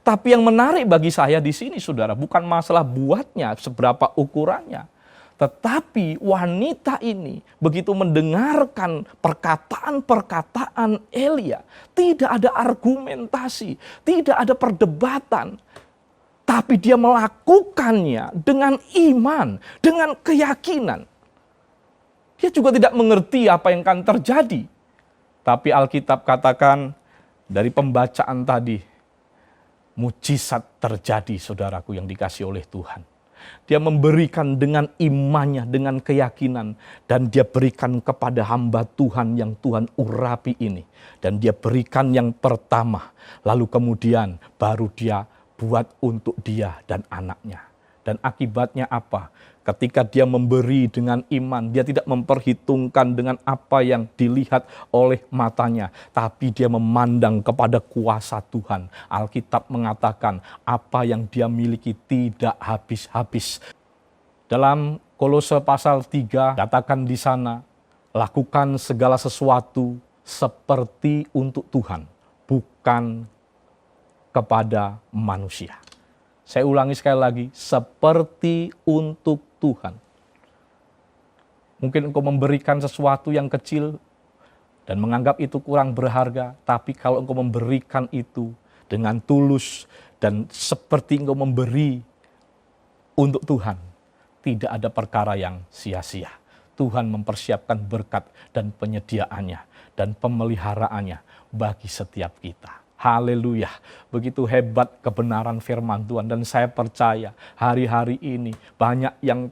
Tapi yang menarik bagi saya di sini, saudara, bukan masalah buatnya, seberapa ukurannya. Tetapi wanita ini begitu mendengarkan perkataan-perkataan Elia, tidak ada argumentasi, tidak ada perdebatan. Tapi dia melakukannya dengan iman, dengan keyakinan. Dia juga tidak mengerti apa yang akan terjadi. Tapi Alkitab katakan dari pembacaan tadi, mujizat terjadi, saudaraku yang dikasih oleh Tuhan. Dia memberikan dengan imannya, dengan keyakinan. Dan dia berikan kepada hamba Tuhan yang Tuhan urapi ini. Dan dia berikan yang pertama. Lalu kemudian baru dia buat untuk dia dan anaknya. Dan akibatnya apa? Ketika dia memberi dengan iman, dia tidak memperhitungkan dengan apa yang dilihat oleh matanya. Tapi dia memandang kepada kuasa Tuhan. Alkitab mengatakan apa yang dia miliki tidak habis-habis. Dalam Kolose pasal 3, katakan di sana, lakukan segala sesuatu seperti untuk Tuhan, bukan kepada manusia. Saya ulangi sekali lagi, seperti untuk Tuhan. Mungkin engkau memberikan sesuatu yang kecil dan menganggap itu kurang berharga, tapi kalau engkau memberikan itu dengan tulus dan seperti engkau memberi untuk Tuhan, tidak ada perkara yang sia-sia. Tuhan mempersiapkan berkat dan penyediaannya dan pemeliharaannya bagi setiap kita. Haleluya, begitu hebat kebenaran firman Tuhan. Dan saya percaya hari-hari ini banyak yang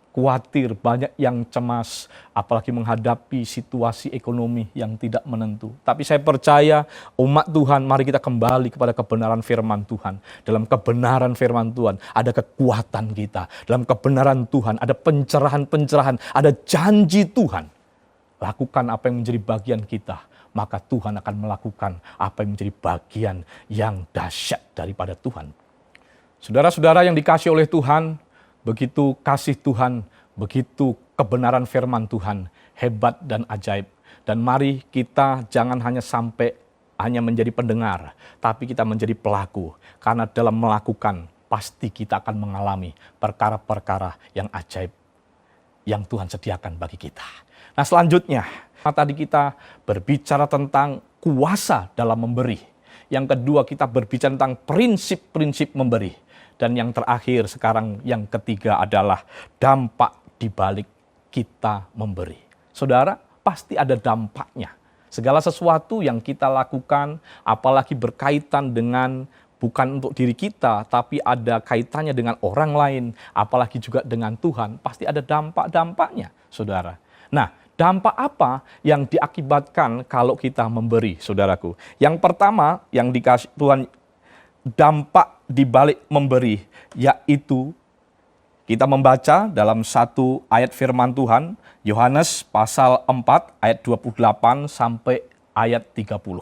khawatir, banyak yang cemas, apalagi menghadapi situasi ekonomi yang tidak menentu. Tapi saya percaya umat Tuhan, mari kita kembali kepada kebenaran firman Tuhan. Dalam kebenaran firman Tuhan ada kekuatan kita. Dalam kebenaran Tuhan ada pencerahan-pencerahan, ada janji Tuhan. Lakukan apa yang menjadi bagian kita. Maka Tuhan akan melakukan apa yang menjadi bagian yang dahsyat daripada Tuhan. Saudara-saudara yang dikasih oleh Tuhan, begitu kasih Tuhan, begitu kebenaran firman Tuhan, hebat dan ajaib. Dan mari kita jangan hanya sampai hanya menjadi pendengar, tapi kita menjadi pelaku. Karena dalam melakukan, pasti kita akan mengalami perkara-perkara yang ajaib yang Tuhan sediakan bagi kita. Nah selanjutnya, tadi kita berbicara tentang kuasa dalam memberi. Yang kedua kita berbicara tentang prinsip-prinsip memberi. Dan yang terakhir sekarang yang ketiga adalah dampak di balik kita memberi. Saudara, pasti ada dampaknya. Segala sesuatu yang kita lakukan, apalagi berkaitan dengan bukan untuk diri kita, tapi ada kaitannya dengan orang lain, apalagi juga dengan Tuhan, pasti ada dampak-dampaknya, saudara. Nah, dampak apa yang diakibatkan kalau kita memberi, saudaraku? Yang pertama yang dikasih Tuhan, dampak dibalik memberi, yaitu kita membaca dalam satu ayat firman Tuhan, Yohanes pasal 4 ayat 28 sampai ayat 30.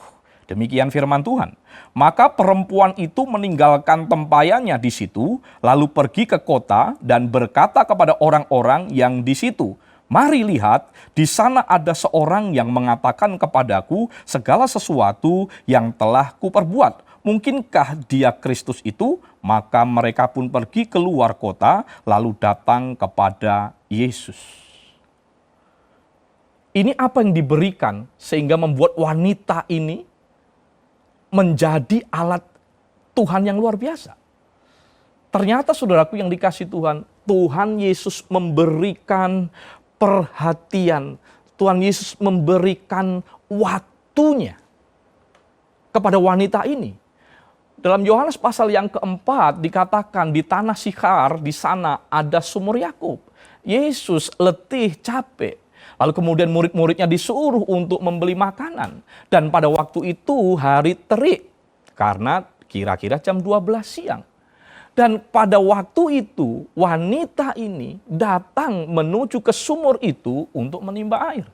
Demikian firman Tuhan. Maka perempuan itu meninggalkan tempayannya di situ, lalu pergi ke kota dan berkata kepada orang-orang yang di situ, "Mari lihat, di sana ada seorang yang mengatakan kepadaku segala sesuatu yang telah kuperbuat. Mungkinkah dia Kristus itu?" Maka mereka pun pergi keluar kota, lalu datang kepada Yesus. Ini apa yang diberikan sehingga membuat wanita ini menjadi alat Tuhan yang luar biasa. Ternyata saudaraku yang dikasih Tuhan, Tuhan Yesus memberikan perhatian. Tuhan Yesus memberikan waktunya kepada wanita ini. Dalam Yohanes pasal yang keempat dikatakan di tanah Sikhar, di sana ada sumur Yakub. Yesus letih, capek. Lalu kemudian murid-muridnya disuruh untuk membeli makanan. Dan pada waktu itu hari terik, karena kira-kira jam 12 siang. Dan pada waktu itu wanita ini datang menuju ke sumur itu untuk menimba air.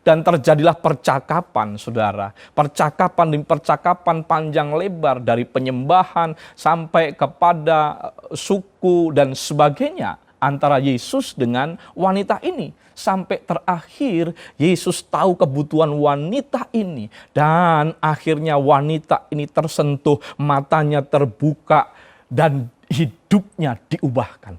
Dan terjadilah percakapan, saudara. Percakapan demi percakapan panjang lebar dari penyembahan sampai kepada suku dan sebagainya antara Yesus dengan wanita ini. Sampai terakhir Yesus tahu kebutuhan wanita ini. Dan akhirnya wanita ini tersentuh, matanya terbuka dan hidupnya diubahkan.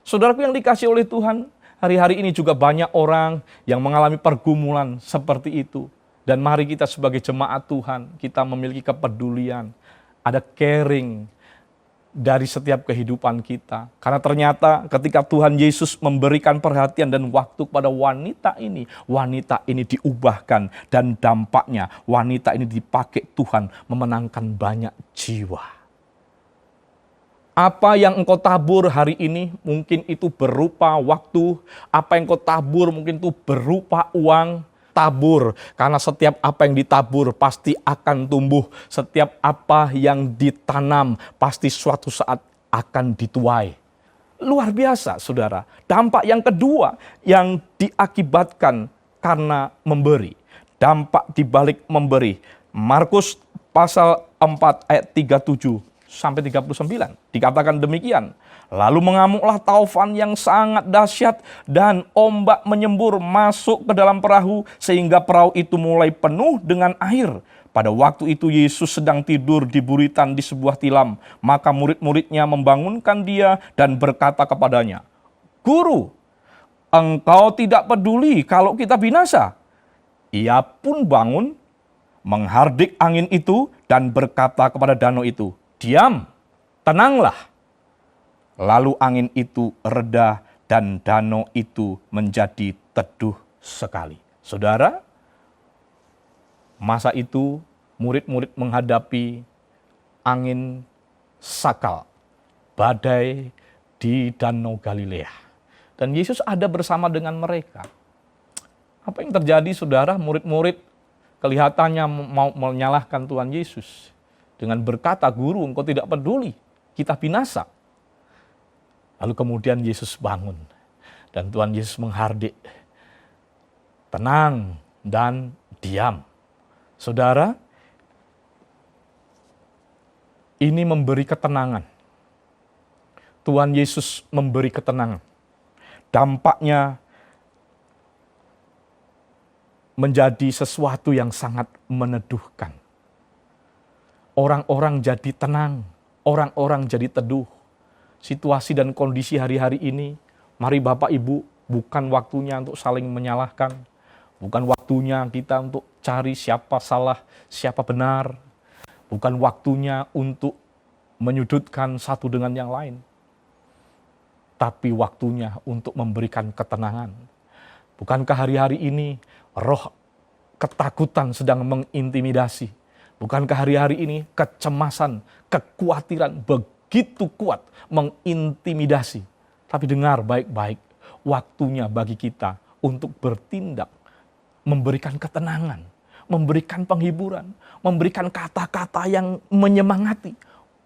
Saudaraku yang dikasih oleh Tuhan, hari-hari ini juga banyak orang yang mengalami pergumulan seperti itu. Dan mari kita sebagai jemaat Tuhan, kita memiliki kepedulian, ada caring dari setiap kehidupan kita. Karena ternyata ketika Tuhan Yesus memberikan perhatian dan waktu kepada wanita ini diubahkan. Dan dampaknya wanita ini dipakai Tuhan memenangkan banyak jiwa. Apa yang engkau tabur hari ini mungkin itu berupa waktu, apa yang engkau tabur mungkin itu berupa uang. Tabur, karena setiap apa yang ditabur pasti akan tumbuh. Setiap apa yang ditanam pasti suatu saat akan dituai. Luar biasa, saudara. Dampak yang kedua yang diakibatkan karena memberi. Dampak dibalik memberi. Markus pasal 4 ayat 37 sampai 39 dikatakan demikian. Lalu mengamuklah taufan yang sangat dahsyat dan ombak menyembur masuk ke dalam perahu sehingga perahu itu mulai penuh dengan air. Pada waktu itu Yesus sedang tidur di buritan di sebuah tilam. Maka murid-muridnya membangunkan dia dan berkata kepadanya, "Guru, engkau tidak peduli kalau kita binasa?" Ia pun bangun, menghardik angin itu dan berkata kepada danau itu, "Diam, tenanglah." Lalu angin itu reda dan danau itu menjadi teduh sekali. Saudara, masa itu murid-murid menghadapi angin sakal, badai di Danau Galilea. Dan Yesus ada bersama dengan mereka. Apa yang terjadi, saudara? Murid-murid kelihatannya mau menyalahkan Tuhan Yesus dengan berkata, "Guru, engkau tidak peduli, kita binasa." Lalu kemudian Yesus bangun dan Tuhan Yesus menghardik, "Tenang dan diam." Saudara, ini memberi ketenangan. Tuhan Yesus memberi ketenangan. Dampaknya menjadi sesuatu yang sangat meneduhkan. Orang-orang jadi tenang, orang-orang jadi teduh. Situasi dan kondisi hari-hari ini, mari Bapak Ibu, bukan waktunya untuk saling menyalahkan, bukan waktunya kita untuk cari siapa salah, siapa benar, bukan waktunya untuk menyudutkan satu dengan yang lain, tapi waktunya untuk memberikan ketenangan. Bukankah hari-hari ini roh ketakutan sedang mengintimidasi? Bukankah hari-hari ini kecemasan, kekhawatiran begitu kuat mengintimidasi? Tapi dengar baik-baik, waktunya bagi kita untuk bertindak, memberikan ketenangan, memberikan penghiburan, memberikan kata-kata yang menyemangati,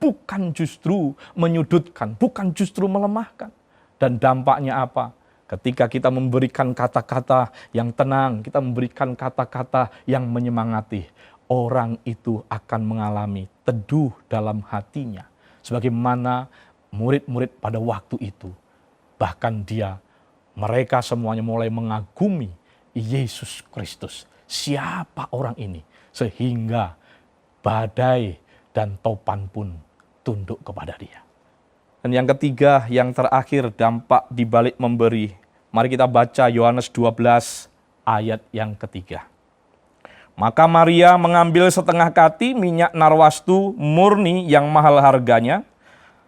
bukan justru menyudutkan, bukan justru melemahkan. Dan dampaknya apa? Ketika kita memberikan kata-kata yang tenang, kita memberikan kata-kata yang menyemangati, orang itu akan mengalami teduh dalam hatinya. Sebagaimana murid-murid pada waktu itu. Bahkan mereka semuanya mulai mengagumi Yesus Kristus. Siapa orang ini? Sehingga badai dan topan pun tunduk kepada dia. Dan yang ketiga, yang terakhir, dampak dibalik memberi. Mari kita baca Yohanes 12 ayat yang ketiga. Maka Maria mengambil setengah kati minyak narwastu murni yang mahal harganya,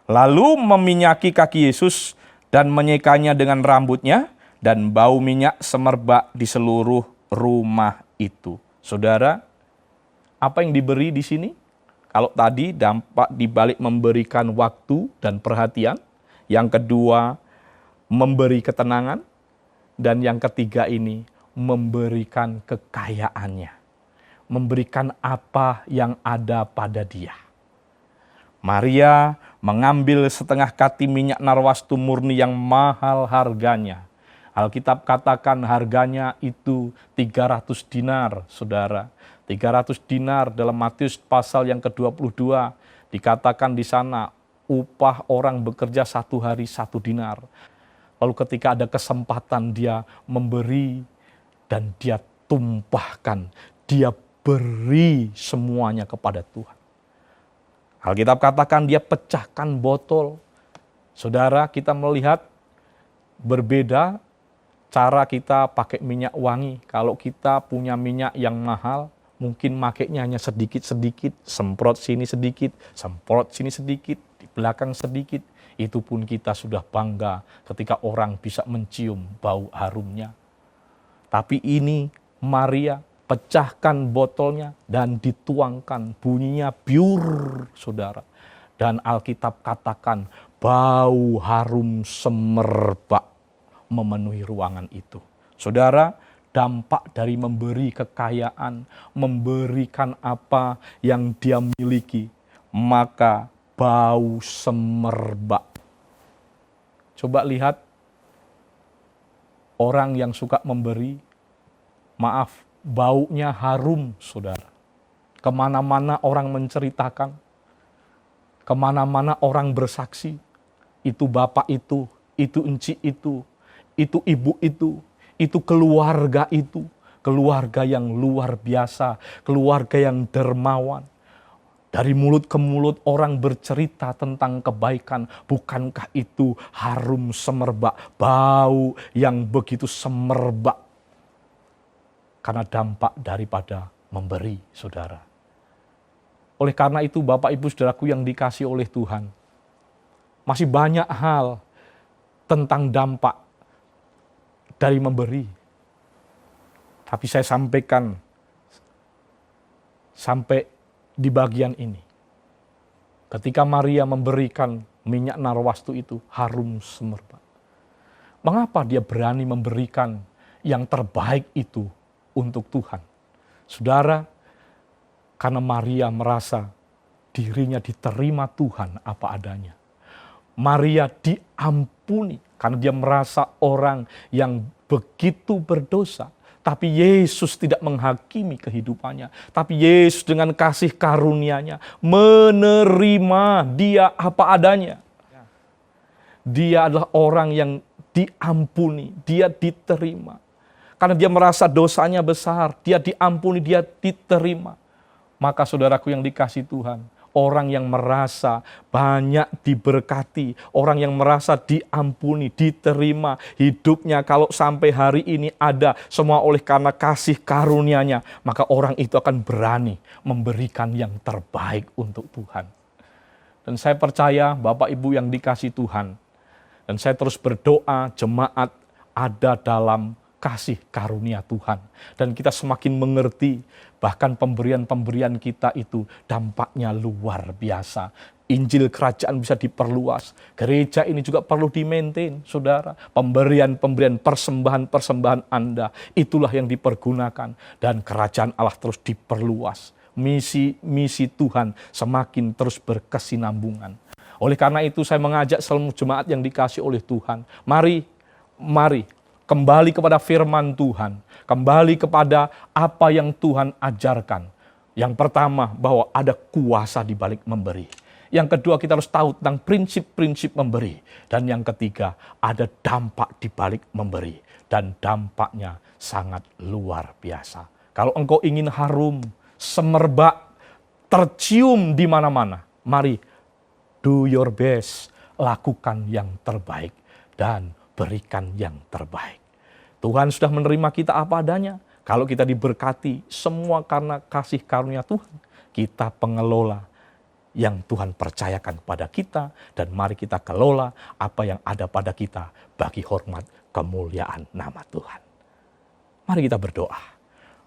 lalu meminyaki kaki Yesus dan menyekanya dengan rambutnya, dan bau minyak semerbak di seluruh rumah itu. Saudara, apa yang diberi di sini? Kalau tadi dampak dibalik memberikan waktu dan perhatian, yang kedua memberi ketenangan, dan yang ketiga ini memberikan kekayaannya. Memberikan apa yang ada pada dia. Maria mengambil setengah kati minyak narwastu murni yang mahal harganya. Alkitab katakan harganya itu 300 dinar, saudara. 300 dinar dalam Matius pasal yang ke-22. Dikatakan di sana upah orang bekerja 1 hari 1 dinar. Lalu ketika ada kesempatan dia memberi dan dia tumpahkan, dia beri semuanya kepada Tuhan. Alkitab katakan dia pecahkan botol. Saudara, kita melihat berbeda cara kita pakai minyak wangi. Kalau kita punya minyak yang mahal, mungkin makainya hanya sedikit-sedikit, semprot sini sedikit, semprot sini sedikit, di belakang sedikit. Itu pun kita sudah bangga ketika orang bisa mencium bau harumnya. Tapi ini Maria pecahkan botolnya dan dituangkan, bunyinya biur, saudara. Dan Alkitab katakan bau harum semerbak memenuhi ruangan itu. Saudara, dampak dari memberi kekayaan, memberikan apa yang dia miliki, maka bau semerbak. Coba lihat orang yang suka memberi, maaf, baunya harum, saudara. Kemana-mana orang menceritakan, kemana-mana orang bersaksi, itu bapak itu enci itu ibu itu keluarga yang luar biasa, keluarga yang dermawan. Dari mulut ke mulut orang bercerita tentang kebaikan, bukankah itu harum semerbak, bau yang begitu semerbak. Karena dampak daripada memberi, saudara. Oleh karena itu, Bapak Ibu Saudaraku yang dikasihi oleh Tuhan, masih banyak hal tentang dampak dari memberi. Tapi saya sampaikan sampai di bagian ini. Ketika Maria memberikan minyak narwastu itu harum semerbak. Mengapa dia berani memberikan yang terbaik itu untuk Tuhan? Saudara, karena Maria merasa dirinya diterima Tuhan apa adanya. Maria diampuni karena dia merasa orang yang begitu berdosa. Tapi Yesus tidak menghakimi kehidupannya. Tapi Yesus dengan kasih karunia-Nya menerima dia apa adanya. Dia adalah orang yang diampuni, dia diterima. Karena dia merasa dosanya besar, dia diampuni, dia diterima. Maka saudaraku yang dikasihi Tuhan, orang yang merasa banyak diberkati, orang yang merasa diampuni, diterima, hidupnya kalau sampai hari ini ada semua oleh karena kasih karunia-Nya, maka orang itu akan berani memberikan yang terbaik untuk Tuhan. Dan saya percaya Bapak Ibu yang dikasihi Tuhan, dan saya terus berdoa jemaat ada dalam kasih karunia Tuhan. Dan kita semakin mengerti Bahkan pemberian-pemberian kita itu dampaknya luar biasa. Injil kerajaan bisa diperluas. Gereja ini juga perlu di-maintain, saudara. Pemberian-pemberian, persembahan-persembahan Anda, itulah yang dipergunakan. Dan kerajaan Allah terus diperluas. Misi Tuhan semakin terus berkesinambungan. Oleh karena itu saya mengajak seluruh jemaat yang dikasih oleh Tuhan. Mari kembali kepada firman Tuhan. Kembali kepada apa yang Tuhan ajarkan. Yang pertama, bahwa ada kuasa di balik memberi. Yang kedua, kita harus tahu tentang prinsip-prinsip memberi. Dan yang ketiga, ada dampak di balik memberi. Dan dampaknya sangat luar biasa. Kalau engkau ingin harum, semerbak, tercium di mana-mana, mari do your best, lakukan yang terbaik, dan berikan yang terbaik. Tuhan sudah menerima kita apa adanya. Kalau kita diberkati, semua karena kasih karunia Tuhan. Kita pengelola yang Tuhan percayakan pada kita, dan mari kita kelola apa yang ada pada kita bagi hormat kemuliaan nama Tuhan. Mari kita berdoa.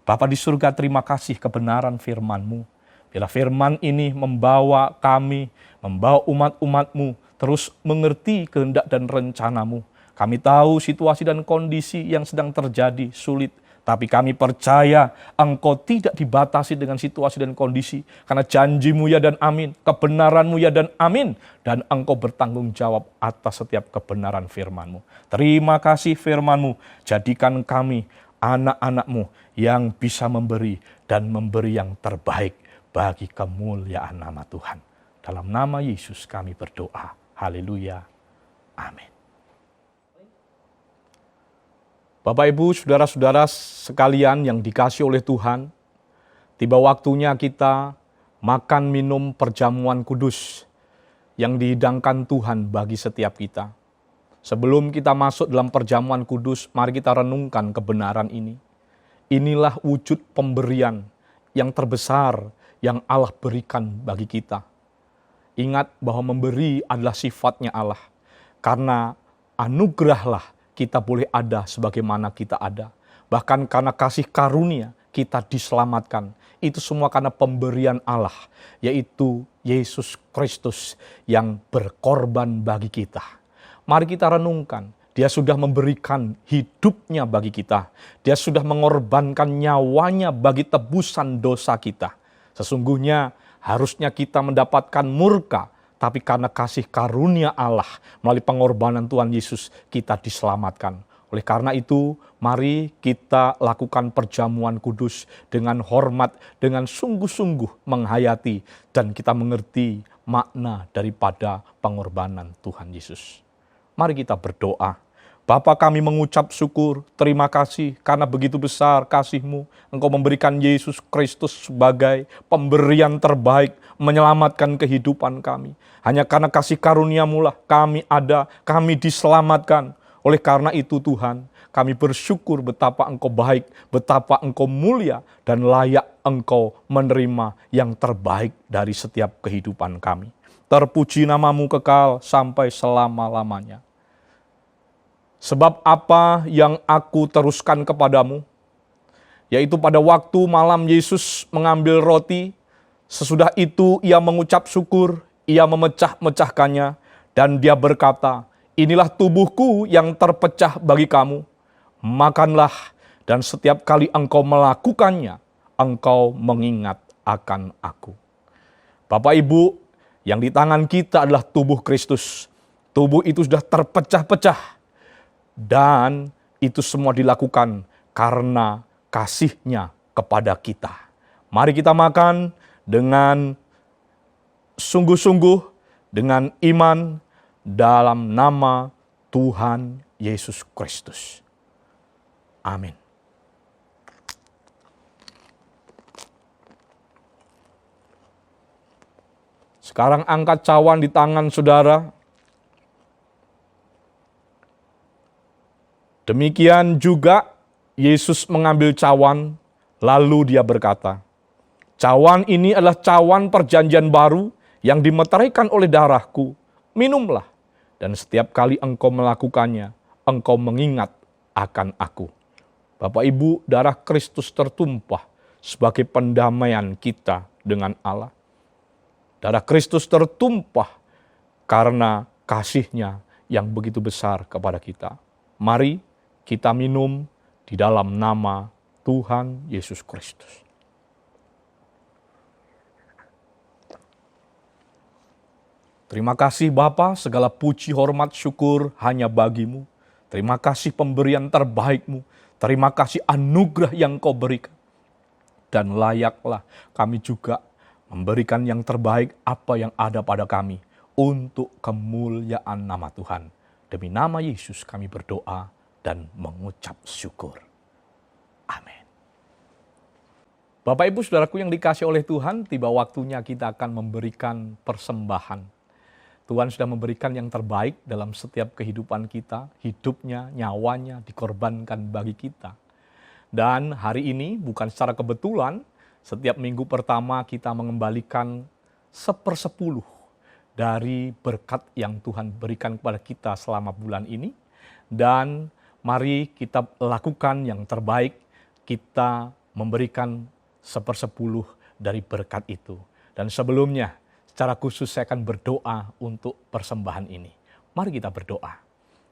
Bapa di surga, terima kasih kebenaran firman-Mu. Bila firman ini membawa kami, membawa umat-umat-Mu terus mengerti kehendak dan rencana-Mu. Kami tahu situasi dan kondisi yang sedang terjadi sulit, tapi kami percaya Engkau tidak dibatasi dengan situasi dan kondisi. Karena janji-Mu ya dan amin, kebenaran-Mu ya dan amin. Dan Engkau bertanggung jawab atas setiap kebenaran firman-Mu. Terima kasih firman-Mu, jadikan kami anak-anak-Mu yang bisa memberi dan memberi yang terbaik bagi kemuliaan nama Tuhan. Dalam nama Yesus kami berdoa. Haleluya. Amin. Bapak, Ibu, saudara-saudara sekalian yang dikasih oleh Tuhan, tiba waktunya kita makan minum perjamuan kudus yang dihidangkan Tuhan bagi setiap kita. Sebelum kita masuk dalam perjamuan kudus, mari kita renungkan kebenaran ini. Inilah wujud pemberian yang terbesar yang Allah berikan bagi kita. Ingat bahwa memberi adalah sifatnya Allah. Karena anugerahlah kita boleh ada sebagaimana kita ada. Bahkan karena kasih karunia kita diselamatkan. Itu semua karena pemberian Allah, yaitu Yesus Kristus yang berkorban bagi kita. Mari kita renungkan, Dia sudah memberikan hidupnya bagi kita. Dia sudah mengorbankan nyawanya bagi tebusan dosa kita. Sesungguhnya harusnya kita mendapatkan murka, tapi karena kasih karunia Allah melalui pengorbanan Tuhan Yesus, kita diselamatkan. Oleh karena itu, mari kita lakukan perjamuan kudus dengan hormat, dengan sungguh-sungguh menghayati, dan kita mengerti makna daripada pengorbanan Tuhan Yesus. Mari kita berdoa. Bapa, kami mengucap syukur, terima kasih karena begitu besar kasih-Mu. Engkau memberikan Yesus Kristus sebagai pemberian terbaik, menyelamatkan kehidupan kami. Hanya karena kasih karunia-Mu lah kami ada, kami diselamatkan. Oleh karena itu Tuhan, kami bersyukur betapa Engkau baik, betapa Engkau mulia, dan layak Engkau menerima yang terbaik dari setiap kehidupan kami. Terpuji nama-Mu kekal sampai selama-lamanya. Sebab apa yang aku teruskan kepadamu, yaitu pada waktu malam Yesus mengambil roti, sesudah itu ia mengucap syukur, ia memecah-mecahkannya, dan dia berkata, inilah tubuhku yang terpecah bagi kamu, makanlah, dan setiap kali engkau melakukannya, engkau mengingat akan aku. Bapak Ibu, yang di tangan kita adalah tubuh Kristus. Tubuh itu sudah terpecah-pecah. Dan itu semua dilakukan karena kasih-Nya kepada kita. Mari kita makan dengan sungguh-sungguh, dengan iman dalam nama Tuhan Yesus Kristus. Amin. Sekarang angkat cawan di tangan saudara. Demikian juga Yesus mengambil cawan, lalu dia berkata, cawan ini adalah cawan perjanjian baru yang dimeteraikan oleh darahku. Minumlah, dan setiap kali engkau melakukannya, engkau mengingat akan aku. Bapak Ibu, darah Kristus tertumpah sebagai pendamaian kita dengan Allah. Darah Kristus tertumpah karena kasih-Nya yang begitu besar kepada kita. Mari kita minum di dalam nama Tuhan Yesus Kristus. Terima kasih Bapa, segala puji, hormat, syukur hanya bagi-Mu. Terima kasih pemberian terbaik-Mu. Terima kasih anugerah yang Kau berikan. Dan layaklah kami juga memberikan yang terbaik apa yang ada pada kami untuk kemuliaan nama Tuhan. Demi nama Yesus kami berdoa dan mengucap syukur. Amin. Bapak Ibu Saudaraku yang dikasihi oleh Tuhan, tiba waktunya kita akan memberikan persembahan. Tuhan sudah memberikan yang terbaik dalam setiap kehidupan kita, hidupnya, nyawanya dikorbankan bagi kita. Dan hari ini bukan secara kebetulan, setiap minggu pertama kita mengembalikan 1/10 dari berkat yang Tuhan berikan kepada kita selama bulan ini. Dan mari kita lakukan yang terbaik, kita memberikan 1/10 dari berkat itu. Dan sebelumnya, secara khusus saya akan berdoa untuk persembahan ini. Mari kita berdoa.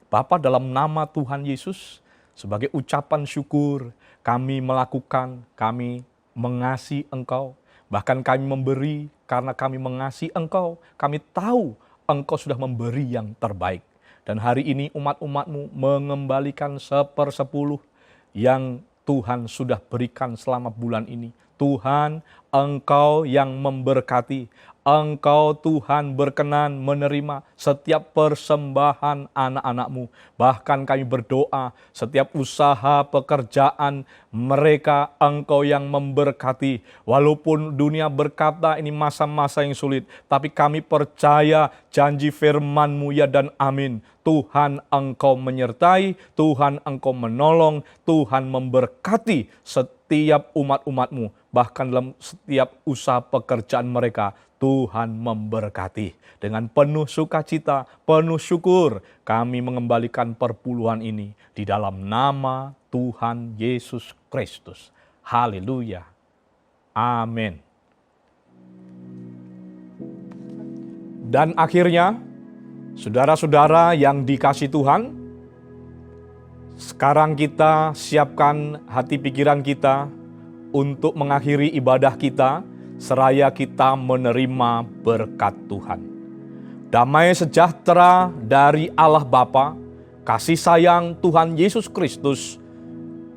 Bapa, dalam nama Tuhan Yesus, sebagai ucapan syukur, kami melakukan, kami mengasihi Engkau. Bahkan kami memberi karena kami mengasihi Engkau. Kami tahu Engkau sudah memberi yang terbaik. Dan hari ini umat-umat-Mu mengembalikan 1/10 yang Tuhan sudah berikan selama bulan ini. Tuhan, Engkau yang memberkati. Engkau Tuhan berkenan menerima setiap persembahan anak-anak-Mu. Bahkan kami berdoa setiap usaha pekerjaan mereka Engkau yang memberkati. Walaupun dunia berkata ini masa-masa yang sulit, tapi kami percaya janji firman-Mu ya dan amin. Tuhan Engkau menyertai, Tuhan Engkau menolong, Tuhan memberkati setiap umat-umat-Mu. Bahkan dalam setiap usaha pekerjaan mereka, Tuhan memberkati. Dengan penuh sukacita, penuh syukur, kami mengembalikan perpuluhan ini di dalam nama Tuhan Yesus Kristus. Haleluya. Amin. Dan akhirnya, saudara-saudara yang dikasihi Tuhan, sekarang kita siapkan hati pikiran kita untuk mengakhiri ibadah kita, seraya kita menerima berkat Tuhan. Damai sejahtera dari Allah Bapa, kasih sayang Tuhan Yesus Kristus,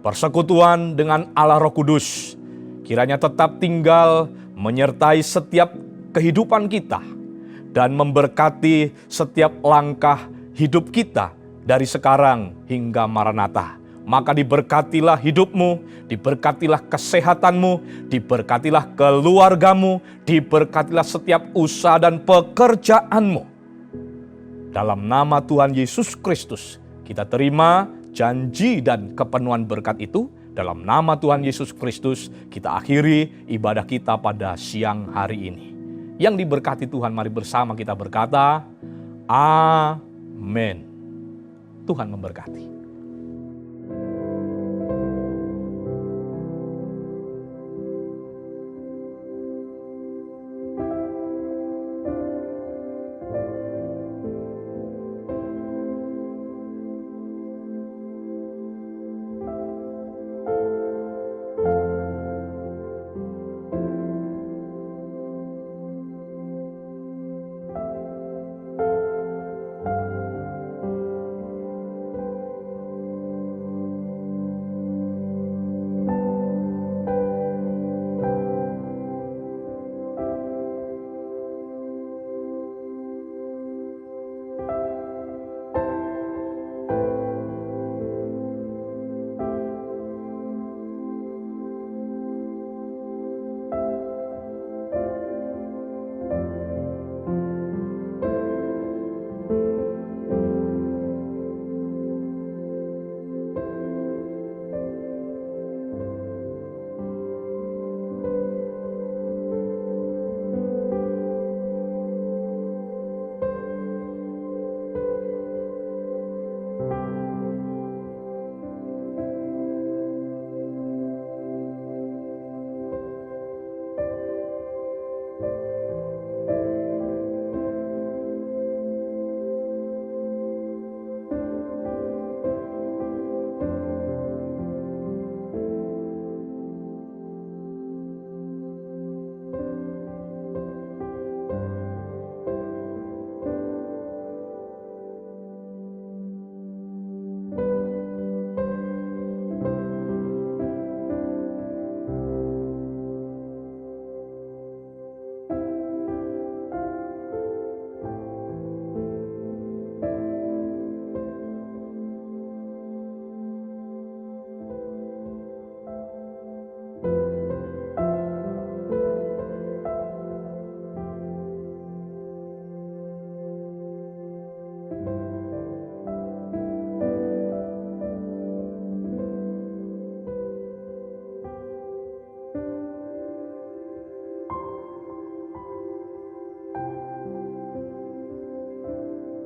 persekutuan dengan Allah Roh Kudus, kiranya tetap tinggal menyertai setiap kehidupan kita dan memberkati setiap langkah hidup kita dari sekarang hingga Maranatha. Maka diberkatilah hidupmu, diberkatilah kesehatanmu, diberkatilah keluargamu, diberkatilah setiap usaha dan pekerjaanmu. Dalam nama Tuhan Yesus Kristus, kita terima janji dan kepenuhan berkat itu. Dalam nama Tuhan Yesus Kristus, kita akhiri ibadah kita pada siang hari ini. Yang diberkati Tuhan, mari bersama kita berkata, Amin. Tuhan memberkati.